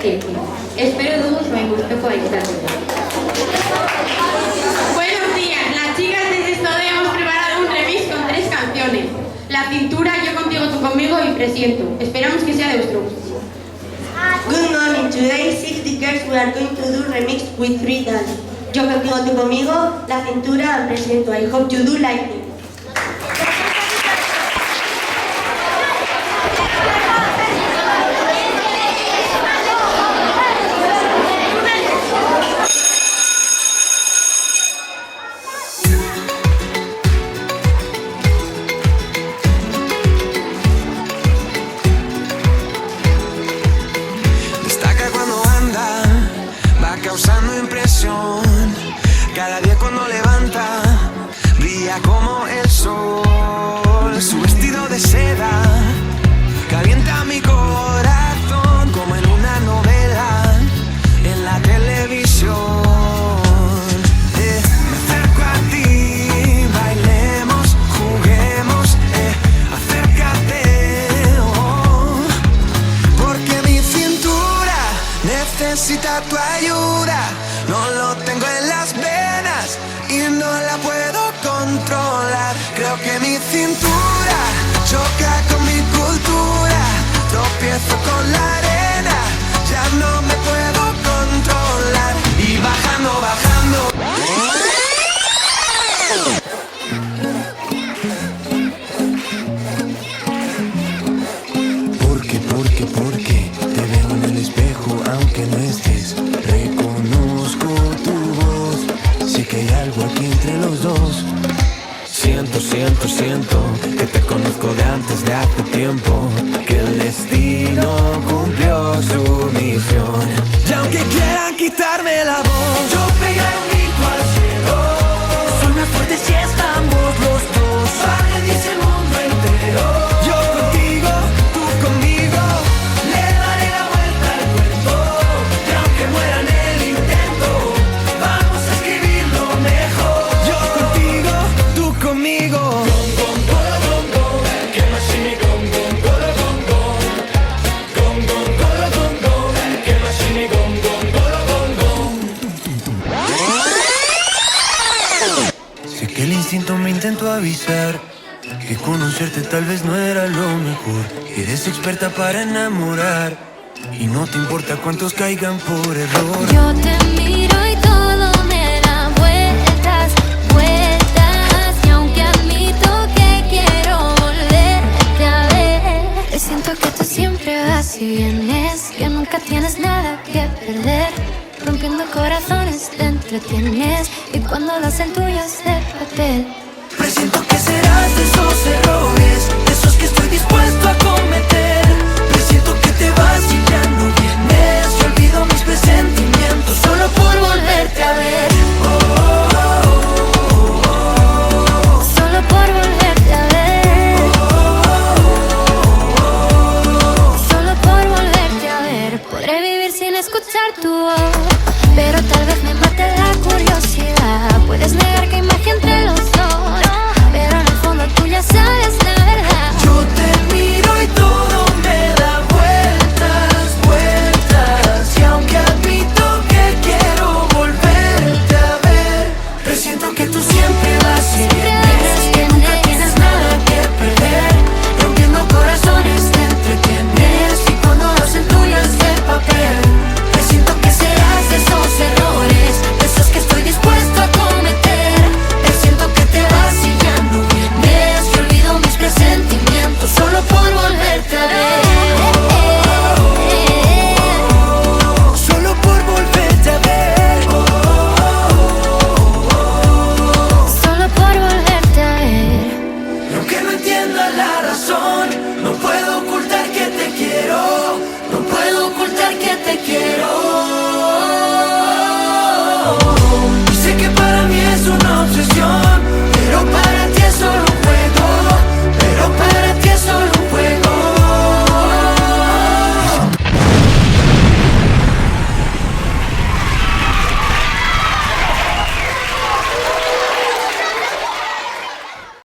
Teki. Espero todos me gusto estar. Buenos días, las chicas de sexto D hemos preparado un remix con 3 canciones. La cintura, yo contigo, tú conmigo y presiento. Esperamos que sea de vuestro gusto. Good morning, today 60 girls we are going to do remix with 3 dance. Yo contigo, tú conmigo, la cintura, presiento. I hope you do like me. Causando impresión, cada día cuando levanta, brilla como el sol. Su vestido de seda calienta mi corazón como en una novela en la televisión. Me acerco a ti, bailemos, juguemos, acércate, oh, porque mi cintura necesita tu ayuda. No lo tengo en las venas y no la puedo controlar. Creo que mi cintura choca con mi cultura. Tropiezo con la arena, ya no me puedo controlar. Y bajando, bajando. Porque te veo en el espejo aunque no estés. Reconozco tu voz, sé que hay algo aquí entre los dos. Siento que te conozco de antes de hace tiempo, que el destino cumplió su misión. Y aunque quieran quitarme la voz, yo pegaré un grito al cielo. Soy más fuerte si estamos los dos. Vale, dice el mundo entero. Yo contigo, tú conmigo, le daré la vuelta al cuento. Y aunque muera en el intento, vamos a escribirlo mejor. Yo contigo, tú conmigo. Sé que el instinto me intentó avisar que conocerte tal vez no era lo mejor. Eres experta para enamorar y no te importa cuántos caigan por error. Yo te miro y todo me da vueltas, vueltas. Y aunque admito que quiero volverte a ver, siento que tú siempre vas y vienes, que nunca tienes nada que perder. Rompiendo corazones te entretienes y cuando lo hacen tuyos de papel. Presiento que serás de esos errores, de esos que estoy dispuesto a cometer. Presiento que te vas y ya no vienes. Yo olvido mis presentimientos.